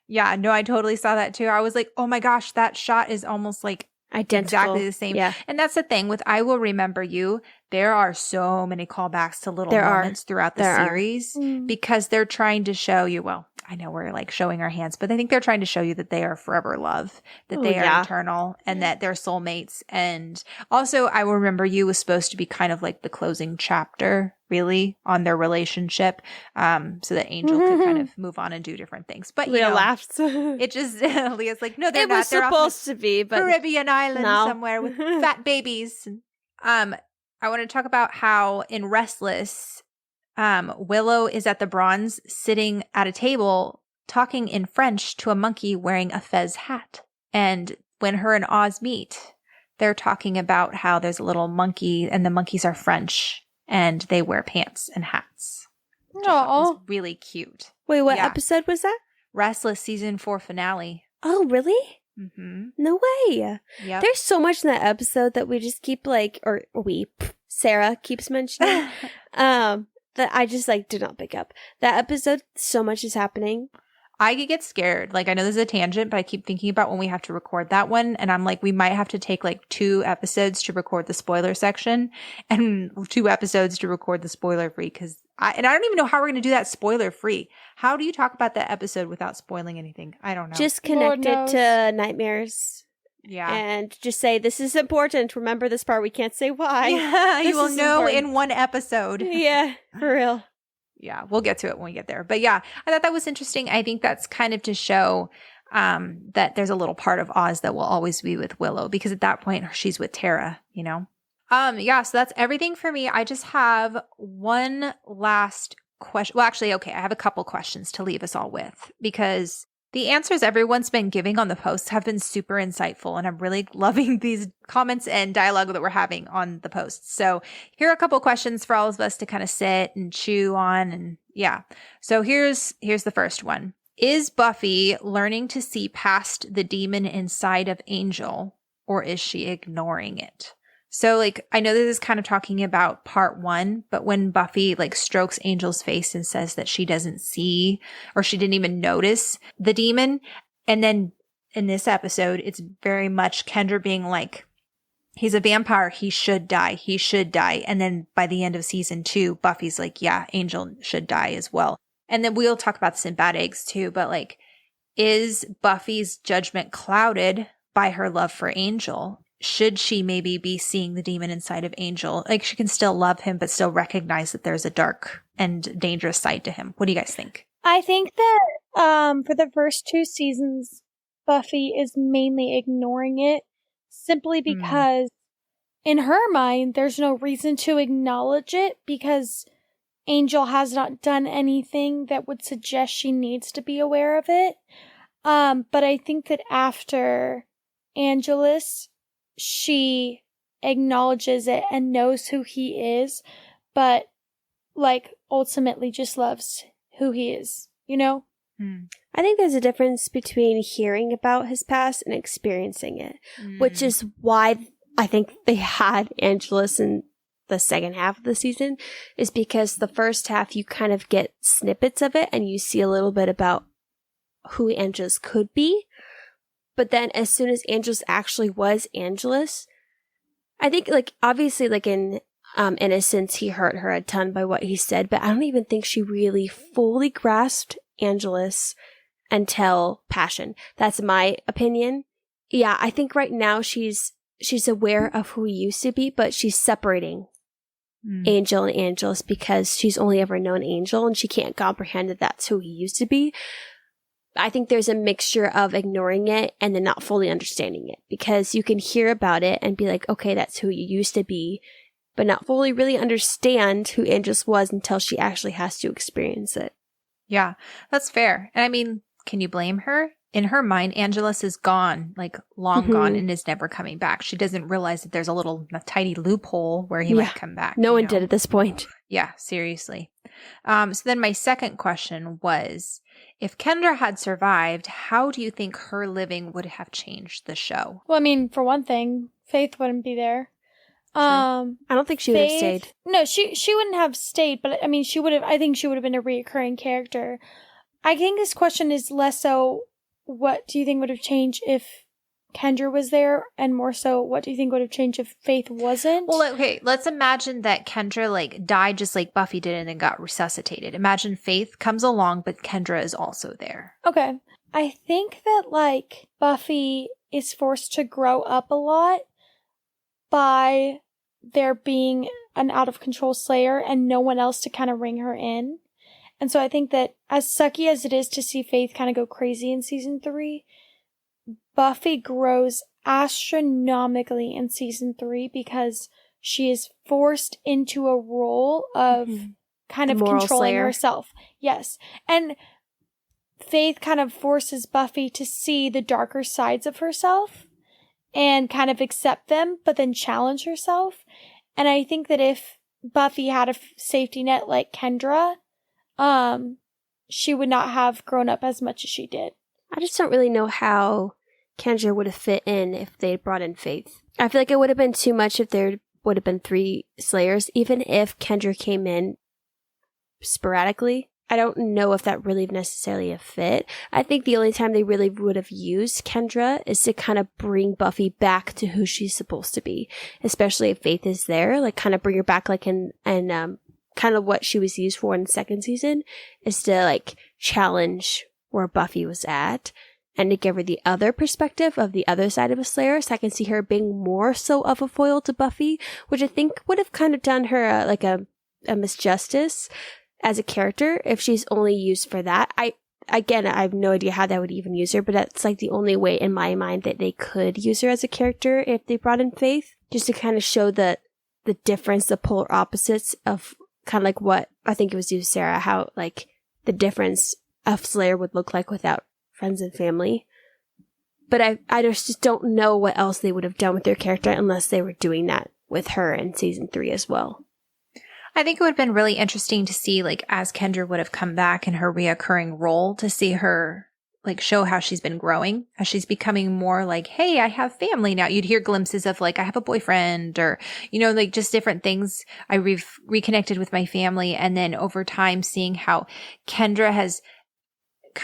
Yeah, no, I totally saw that too. I was like, oh my gosh, that shot is almost like
Identical.
exactly the same.
Yeah.
And that's the thing with I Will Remember You. There are so many callbacks to little moments throughout the series because they're trying to show you, well, I know we're like showing our hands, but I think they're trying to show you that they are forever love, that they are eternal and that they're soulmates. And also I Will Remember You was supposed to be kind of like the closing chapter really on their relationship. So that Angel could kind of move on and do different things. But
Leah laughs.
it just, Leah's like, no, they're
it
not.
Was
they're
supposed to be, but
Caribbean island somewhere with fat babies. I want to talk about how in Restless, Willow is at the Bronze sitting at a table talking in French to a monkey wearing a fez hat. And when her and Oz meet, they're talking about how there's a little monkey and the monkeys are French and they wear pants and hats.
Oh,
really cute.
Wait, what episode was that?
Restless season 4 finale.
Oh, really?
Mm-hmm.
No way.
Yep.
There's so much in that episode that we just keep Sarah keeps mentioning. That I just do not pick up. That episode, so much is happening.
I could get scared. Like, I know this is a tangent, but I keep thinking about when we have to record that one. And I'm like, we might have to take 2 episodes to record the spoiler section and 2 episodes to record the spoiler free. I don't even know how we're going to do that spoiler free. How do you talk about that episode without spoiling anything? I don't know.
Just connect it to nightmares.
Yeah.
And just say, this is important. Remember this part. We can't say why.
Yeah, you will know in one episode.
Yeah, for real.
Yeah, we'll get to it when we get there. But yeah, I thought that was interesting. I think that's kind of to show that there's a little part of Oz that will always be with Willow because at that point she's with Tara, you know? Yeah, so that's everything for me. I just have one last question. Well, actually, okay, I have a couple questions to leave us all with because the answers everyone's been giving on the posts have been super insightful, and I'm really loving these comments and dialogue that we're having on the posts. So here are a couple questions for all of us to kind of sit and chew on, and yeah. So here's the first one. Is Buffy learning to see past the demon inside of Angel, or is she ignoring it? So I know this is kind of talking about part 1, but when Buffy strokes Angel's face and says that she doesn't see or she didn't even notice the demon. And then in this episode, it's very much Kendra being like, he's a vampire. He should die. He should die. And then by the end of season 2, Buffy's like, yeah, Angel should die as well. And then we'll talk about this in Bad Eggs too, but is Buffy's judgment clouded by her love for Angel? Should she maybe be seeing the demon inside of Angel? She can still love him, but still recognize that there's a dark and dangerous side to him. What do you guys think?
I think that for the first 2 seasons, Buffy is mainly ignoring it simply because in her mind, there's no reason to acknowledge it because Angel has not done anything that would suggest she needs to be aware of it. But I think that after Angelus, she acknowledges it and knows who he is, but ultimately just loves who he is, you know?
I think there's a difference between hearing about his past and experiencing it, which is why I think they had Angelus in the second half of the season, is because the first half you kind of get snippets of it and you see a little bit about who Angelus could be. But then as soon as Angelus actually was Angelus, I think obviously in Innocence, he hurt her a ton by what he said, but I don't even think she really fully grasped Angelus until Passion. That's my opinion. Yeah, I think right now she's aware of who he used to be, but she's separating Angel and Angelus because she's only ever known Angel and she can't comprehend that that's who he used to be. I think there's a mixture of ignoring it and then not fully understanding it because you can hear about it and be like, okay, that's who you used to be, but not fully really understand who Angelus was until she actually has to experience it.
Yeah, that's fair. And I mean, can you blame her? In her mind, Angelus is gone, long gone, and is never coming back. She doesn't realize that there's a tiny loophole where he might come back.
No one did at this point.
Yeah, seriously. So then my second question was, if Kendra had survived, how do you think her living would have changed the show?
Well, I mean, for one thing, Faith wouldn't be there.
I don't think she would have stayed.
No, she wouldn't have stayed, but I mean, I think she would have been a reoccurring character. I think this question is less so what do you think would have changed if Kendra was there? And more so, what do you think would have changed if Faith wasn't?
Well, okay, let's imagine that Kendra like died just like Buffy did and then got resuscitated. Imagine Faith comes along, but Kendra is also there.
Okay. I think that like Buffy is forced to grow up a lot by there being an out of control Slayer and no one else to kind of ring her in. And so I think that as sucky as it is to see Faith kind of go crazy in season 3, Buffy grows astronomically in season 3 because she is forced into a role of kind of controlling Slayer herself. Yes. And Faith kind of forces Buffy to see the darker sides of herself and kind of accept them, but then challenge herself. And I think that if Buffy had a safety net like Kendra, she would not have grown up as much as she did.
I just don't really know how Kendra would have fit in if they brought in Faith. I feel like it would have been too much if there would have been 3 Slayers, even if Kendra came in sporadically. I don't know if that really necessarily a fit. I think the only time they really would have used Kendra is to kind of bring Buffy back to who she's supposed to be, especially if Faith is there, like kind of bring her back like in kind of what she was used for in the second season is to like challenge where Buffy was at and to give her the other perspective of the other side of a Slayer. So I can see her being more so of a foil to Buffy, which I think would have kind of done her a misjustice as a character if she's only used for that. I have no idea how that would even use her, but that's like the only way in my mind that they could use her as a character if they brought in Faith, just to kind of show the difference, the polar opposites of kind of like what I think it was you, Sarah, how like the difference of Slayer would look like without friends and family. But I just don't know what else they would have done with their character unless they were doing that with her in season 3 as well.
I think it would have been really interesting to see, like, as Kendra would have come back in her reoccurring role, to see her, like, show how she's been growing, as she's becoming more like, hey, I have family now. You'd hear glimpses of, like, I have a boyfriend, or, you know, like, just different things. I reconnected with my family. And then over time, seeing how Kendra has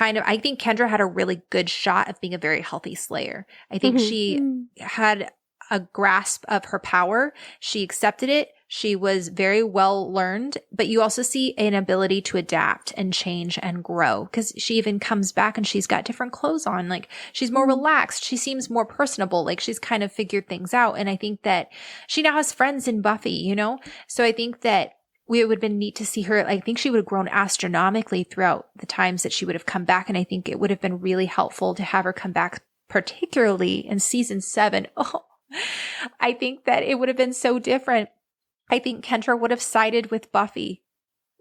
I think Kendra had a really good shot of being a very healthy Slayer. I think she had a grasp of her power. She accepted it. She was very well learned, but you also see an ability to adapt and change and grow, because she even comes back and she's got different clothes on. Like, she's more relaxed. She seems more personable. Like, she's kind of figured things out. And I think that she now has friends in Buffy, you know? So I think that it would have been neat to see her. I think she would have grown astronomically throughout the times that she would have come back. And I think it would have been really helpful to have her come back, particularly in season 7. Oh, I think that it would have been so different. I think Kendra would have sided with Buffy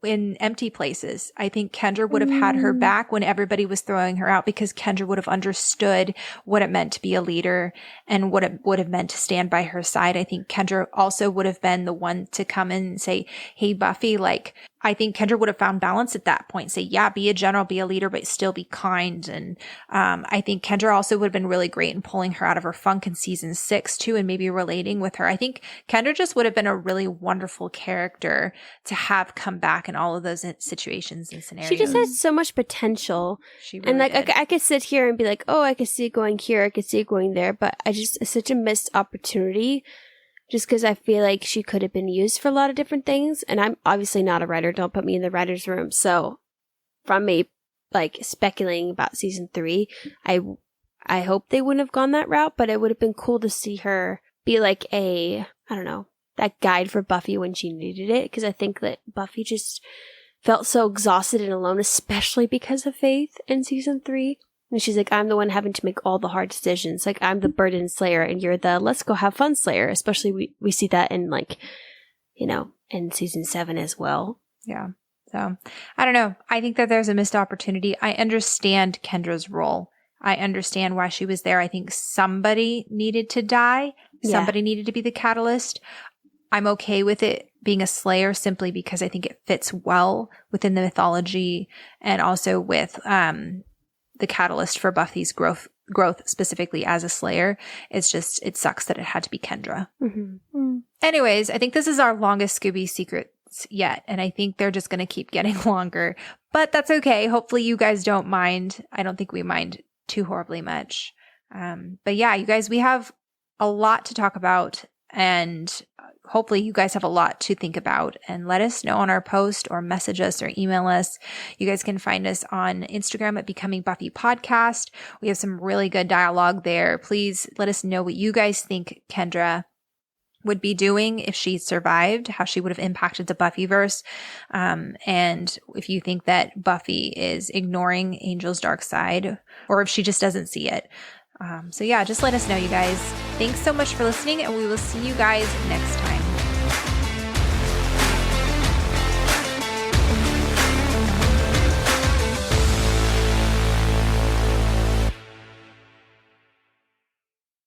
in empty places. I think Kendra would have had her back when everybody was throwing her out, because Kendra would have understood what it meant to be a leader and what it would have meant to stand by her side. I think Kendra also would have been the one to come in and say, hey, Buffy, like, I think Kendra would have found balance at that point. Say, yeah, be a general, be a leader, but still be kind. And I think Kendra also would have been really great in pulling her out of her funk in season 6 too, and maybe relating with her. I think Kendra just would have been a really wonderful character to have come back in all of those situations and scenarios.
She just has so much potential.
She really
and like
did.
I could sit here and be like, oh, I could see it going here, I could see it going there, but it's such a missed opportunity. Just because I feel like she could have been used for a lot of different things. And I'm obviously not a writer. Don't put me in the writer's room. So from me, like, speculating about season 3, I hope they wouldn't have gone that route. But it would have been cool to see her be like that guide for Buffy when she needed it. Because I think that Buffy just felt so exhausted and alone, especially because of Faith in season 3. And she's like, I'm the one having to make all the hard decisions. Like, I'm the burden slayer and you're the let's go have fun slayer. Especially we see that in, like, you know, in season 7 as well.
Yeah. So I don't know. I think that there's a missed opportunity. I understand Kendra's role. I understand why she was there. I think somebody needed to die. Somebody needed to be the catalyst. I'm okay with it being a slayer simply because I think it fits well within the mythology and also with, the catalyst for Buffy's growth specifically as a Slayer. It's just, it sucks that it had to be Kendra. Anyways, I think this is our longest Scooby Secrets yet, and I think they're just going to keep getting longer, but that's okay. Hopefully you guys don't mind. I don't think we mind too horribly much. But yeah, you guys, we have a lot to talk about, and hopefully you guys have a lot to think about, and let us know on our post or message us or email us. You guys can find us on Instagram at Becoming Buffy Podcast. We have some really good dialogue there. Please let us know what you guys think Kendra would be doing if she survived, how she would have impacted the Buffyverse. And if you think that Buffy is ignoring Angel's dark side, or if she just doesn't see it. So yeah, just let us know, you guys. Thanks so much for listening, and we will see you guys next time.